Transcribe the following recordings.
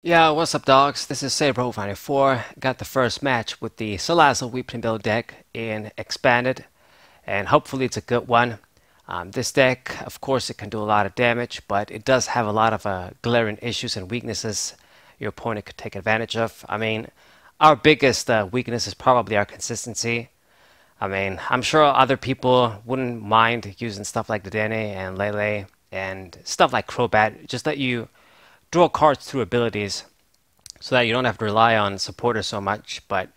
Yeah, what's up, dogs? This is Sabro94. Got the first match with the Salazzle Weepinbell deck in Expanded, and hopefully it's a good one. This deck, of course, it can do a lot of damage, but it does have a lot of glaring issues and weaknesses your opponent could take advantage of. I mean, our biggest weakness is probably our consistency. I mean, I'm sure other people wouldn't mind using stuff like the Dene and Lele and stuff like Crobat, just let you draw cards through abilities so that you don't have to rely on supporters so much. But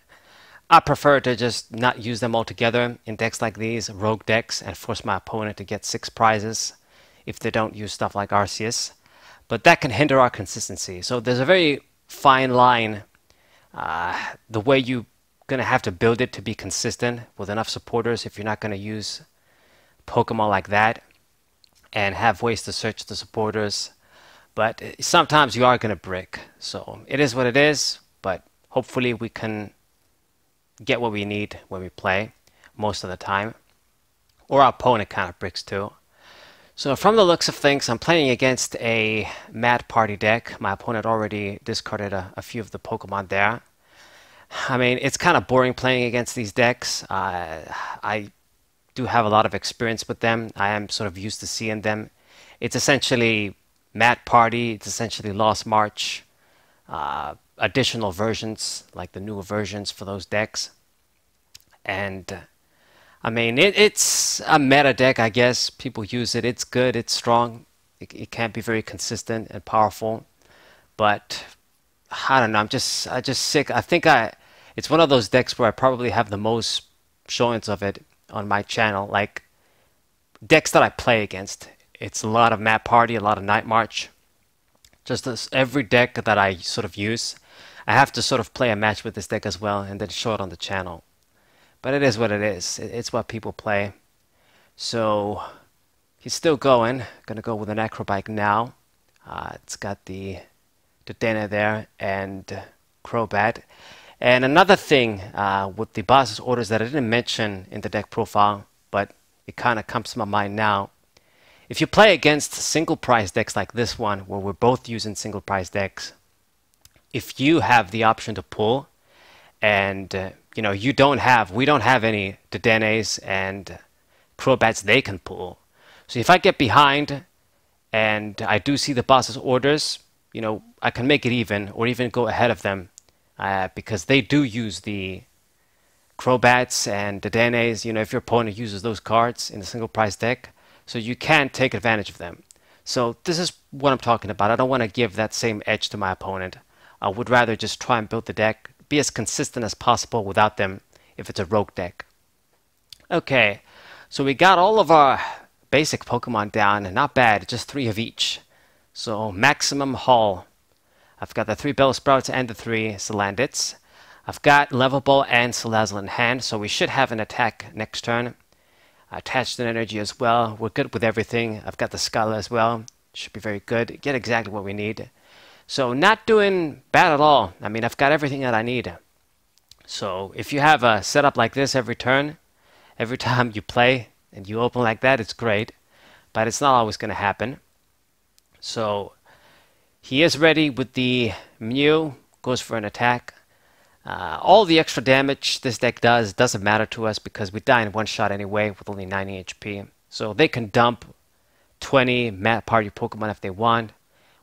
I prefer to just not use them altogether in decks like these, rogue decks, and force my opponent to get 6 prizes if they don't use stuff like Arceus. But that can hinder our consistency. So there's a very fine line, the way you're going to have to build it to be consistent with enough supporters if you're not going to use Pokemon like that and have ways to search the supporters. But sometimes you are going to brick. So it is what it is, but hopefully we can get what we need when we play most of the time. Or our opponent kind of bricks too. So from the looks of things, I'm playing against a Mad Party deck. My opponent already discarded a few of the Pokemon there. I mean, it's kind of boring playing against these decks. I do have a lot of experience with them. I am sort of used to seeing them. It's essentially Mad Party, it's essentially Lost March, additional versions, like the newer versions for those decks. And I mean, it's a meta deck, I guess. People use it. It's good, it's strong. It can't be very consistent and powerful. But I don't know, I just sick. It's one of those decks where I probably have the most showings of it on my channel. Like decks that I play against. It's a lot of Mad Party, a lot of Night March. Just as every deck that I sort of use, I have to sort of play a match with this deck as well and then show it on the channel. But it is what it is. It's what people play. So he's still going. Gonna go with an Acrobike now. It's got the Dana there and Crobat. And another thing with the boss's orders that I didn't mention in the deck profile, but it kind of comes to my mind now. If you play against single price decks like this one, where we're both using single price decks, if you have the option to pull, and you know we don't have any Dedenes and Crobats they can pull. So if I get behind and I do see the boss's orders, you know I can make it even or even go ahead of them because they do use the Crobats and Dedenes. You know, if your opponent uses those cards in a single price deck. So you can take advantage of them. So this is what I'm talking about. I don't want to give that same edge to my opponent. I would rather just try and build the deck, be as consistent as possible without them if it's a rogue deck. Okay, so we got all of our basic Pokemon down, and not bad, just 3 of each. So maximum haul. I've got the 3 Bellsprouts and the 3 Salandits. I've got Level Ball and Salazzle in hand, so we should have an attack next turn. Attached an energy as well. We're good with everything. I've got the Scala as well. Should be very good. Get exactly what we need. So not doing bad at all. I mean, I've got everything that I need. So if you have a setup like this every turn, every time you play and you open like that, it's great. But it's not always going to happen. So he is ready with the Mew. Goes for an attack. All the extra damage this deck doesn't matter to us because we die in one shot anyway with only 90 HP. So they can dump 20 Mad Party Pokemon if they want.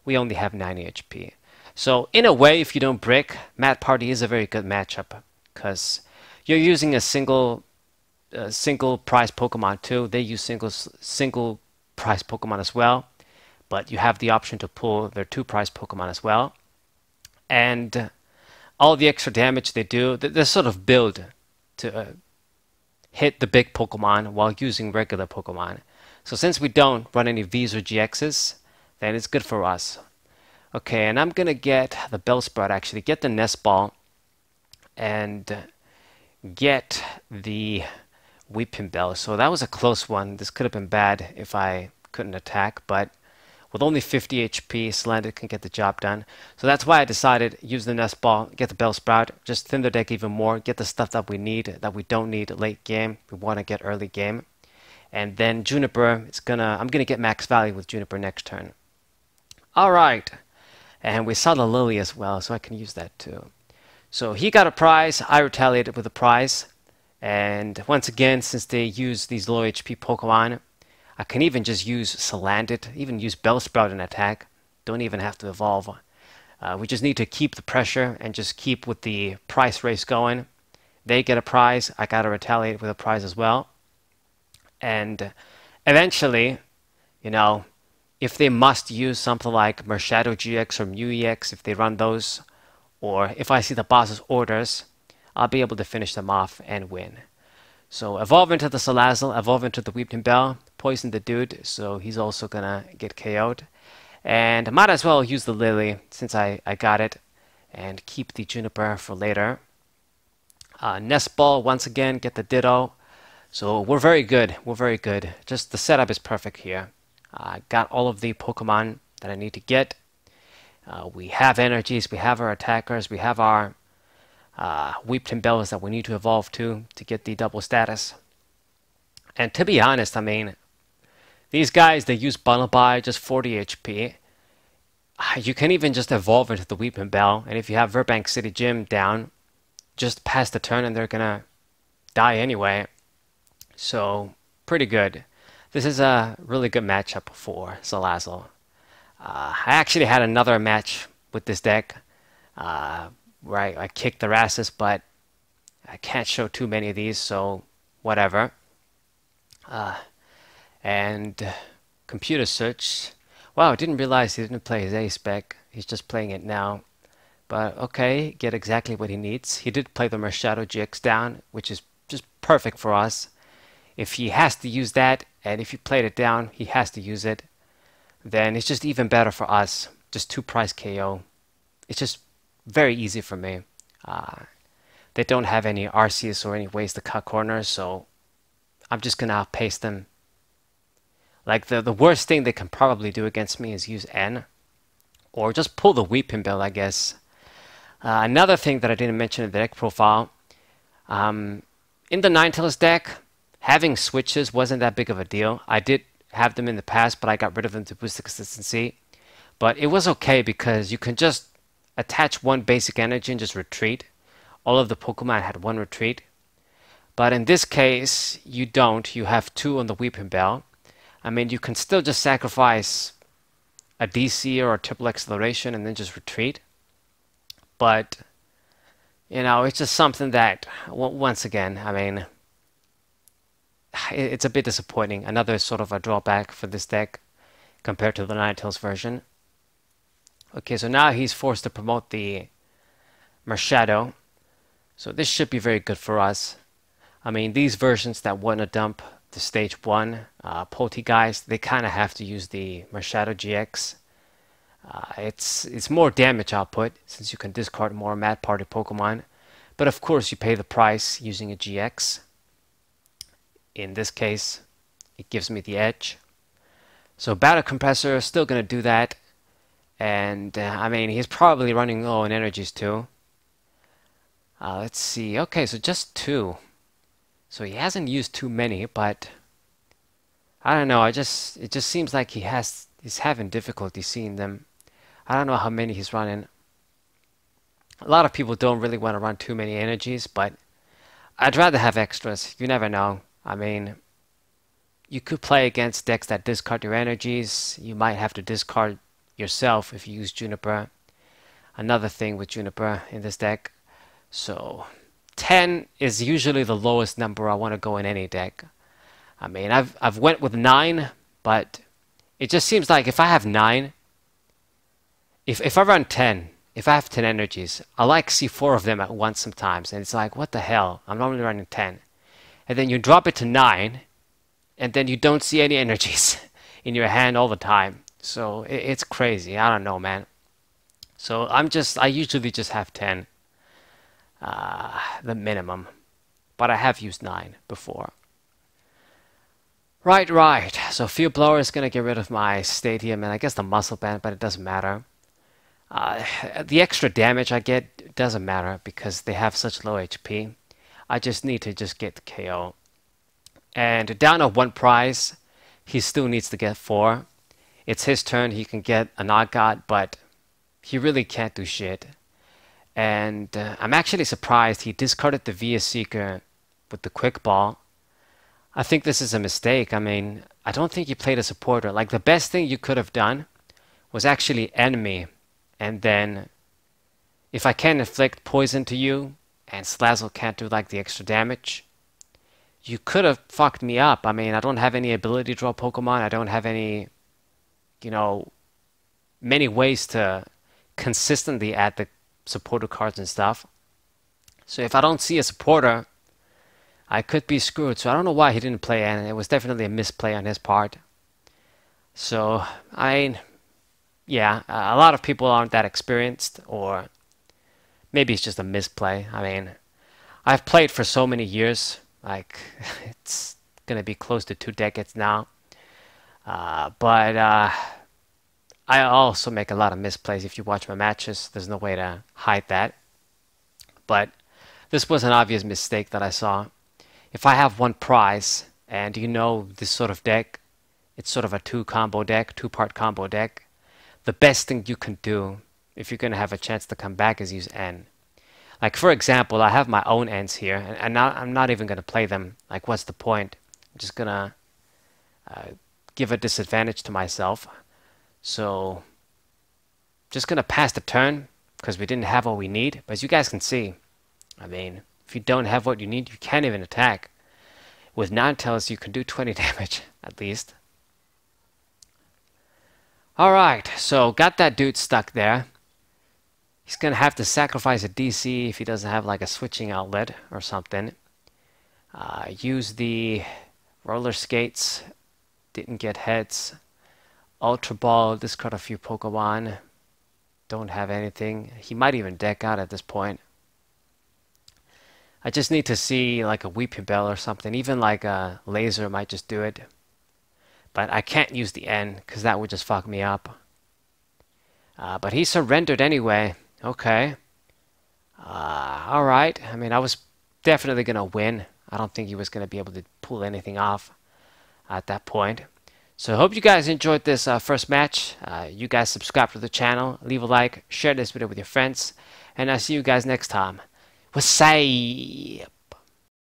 We only have 90 HP. So in a way, if you don't brick, Mad Party is a very good matchup because you're using a single prize Pokemon too. They use single prize Pokemon as well, but you have the option to pull their 2 prize Pokemon as well. And all the extra damage they do, they sort of build to hit the big Pokemon while using regular Pokemon. So since we don't run any Vs or GXs, then it's good for us. Okay, and I'm going to get the Bellsprout actually, get the Nest Ball, and get the Weepinbell. So that was a close one. This could have been bad if I couldn't attack, but with only 50 HP, Salandit can get the job done. So that's why I decided use the Nest Ball, get the Bellsprout, just thin the deck even more, get the stuff that we need, that we don't need late game. We want to get early game. And then Juniper, I'm gonna get max value with Juniper next turn. Alright. And we saw the Lily as well, so I can use that too. So he got a prize, I retaliated with a prize. And once again, since they use these low HP Pokemon, I can even just use Salandit, even use Bellsprout in attack. Don't even have to evolve. We just need to keep the pressure and just keep with the price race going. They get a prize, I gotta retaliate with a prize as well. And eventually, you know, if they must use something like Mershadow GX or Mew EX, if they run those, or if I see the boss's orders, I'll be able to finish them off and win. So evolve into the Salazzle, evolve into the Weepinbell, poison the dude, so he's also gonna get KO'd. And I might as well use the Lily since I got it, and keep the Juniper for later. Nest Ball, once again, get the Ditto. So we're very good, we're very good. Just the setup is perfect here. I got all of the Pokemon that I need to get. We have energies, we have our attackers, we have our Weepinbells that we need to evolve to get the double status. And to be honest, I mean, these guys, they use Bundle Buy, just 40 HP. You can even just evolve into the Weepinbell, and if you have Verbank City Gym down, just pass the turn and they're gonna die anyway. So, pretty good. This is a really good matchup for Salazzle. I actually had another match with this deck where I kicked their asses, but I can't show too many of these, so whatever. And computer search. Wow, I didn't realize he didn't play his A spec. He's just playing it now. But okay, get exactly what he needs. He did play the Mershadow GX down, which is just perfect for us. If he has to use that, and if you played it down, he has to use it, then it's just even better for us. Just 2 price KO. It's just very easy for me. They don't have any Arceus or any ways to cut corners, so I'm just gonna outpace them. Like the worst thing they can probably do against me is use N, or just pull the Weepinbell, I guess. Another thing that I didn't mention in the deck profile, in the Ninetales deck, having switches wasn't that big of a deal. I did have them in the past, but I got rid of them to boost the consistency. But it was okay because you can just attach 1 basic energy and just retreat. All of the Pokemon had 1 retreat. But in this case, you don't. You have 2 on the Weepinbell. I mean, you can still just sacrifice a DC or a triple acceleration and then just retreat. But, you know, it's just something that, once again, I mean, it's a bit disappointing. Another sort of a drawback for this deck compared to the Ninetales version. Okay, so now he's forced to promote the Mershadow. So this should be very good for us. I mean, these versions that want to dump the stage 1 Polty guys, they kind of have to use the Mershadow GX. It's more damage output since you can discard more Mad Party Pokemon. But of course you pay the price using a GX. In this case, it gives me the edge. So Battle Compressor is still going to do that. And I mean, he's probably running low on energies too. Let's see. Okay, so just 2. So he hasn't used too many, but I don't know. It just seems like he's having difficulty seeing them. I don't know how many he's running. A lot of people don't really want to run too many energies, but I'd rather have extras. You never know. I mean, you could play against decks that discard your energies. You might have to discard yourself if you use Juniper. Another thing with Juniper in this deck. So 10 is usually the lowest number I want to go in any deck. I mean, I've went with 9, but it just seems like if I have 9, if I run 10, if I have 10 energies, I like see 4 of them at once sometimes, and it's like, what the hell? I'm normally running 10. And then you drop it to 9, and then you don't see any energies in your hand all the time. So it's crazy. I don't know, man. So I usually just have 10, the minimum, but I have used 9 before. Right. So Field Blower is gonna get rid of my Stadium and I guess the Muscle Band, but it doesn't matter. The extra damage I get doesn't matter because they have such low HP. I just need to just get the KO. And down to 1 prize, he still needs to get 4. It's his turn. He can get an Odd God, but he really can't do shit. And I'm actually surprised he discarded the Via Seeker with the quick ball. I think this is a mistake. I mean, I don't think he played a supporter. Like, the best thing you could have done was actually end me. And then, if I can inflict poison to you, and Salazzle can't do like the extra damage, you could have fucked me up. I mean, I don't have any ability draw Pokemon. I don't have any, you know, many ways to consistently add the supporter cards and stuff. So if I don't see a supporter, I could be screwed. So I don't know why he didn't play, and it was definitely a misplay on his part. So, yeah, a lot of people aren't that experienced, or maybe it's just a misplay. I mean, I've played for so many years, like, it's gonna be close to 2 decades now. But I also make a lot of misplays. If you watch my matches, there's no way to hide that. But this was an obvious mistake that I saw. If I have one prize, and you know this sort of deck, it's sort of a two-part combo deck, the best thing you can do if you're going to have a chance to come back is use N. Like, for example, I have my own Ns here, and now I'm not even going to play them. Like, what's the point? I'm just going to give a disadvantage to myself. So, just going to pass the turn, because we didn't have what we need. But as you guys can see, I mean, if you don't have what you need, you can't even attack. With Ninetales, you can do 20 damage, at least. Alright, so got that dude stuck there. He's going to have to sacrifice a DC if he doesn't have like a switching outlet or something. Use the roller skates. Didn't get heads. Ultra Ball, discard a few Pokemon. Don't have anything. He might even deck out at this point. I just need to see like a Weepinbell or something. Even like a laser might just do it. But I can't use the N because that would just fuck me up. But he surrendered anyway. Okay. Alright. I mean, I was definitely going to win. I don't think he was going to be able to pull anything off at that point. So I hope you guys enjoyed this first match. You guys subscribe to the channel, leave a like, share this video with your friends, and I'll see you guys next time. What's up?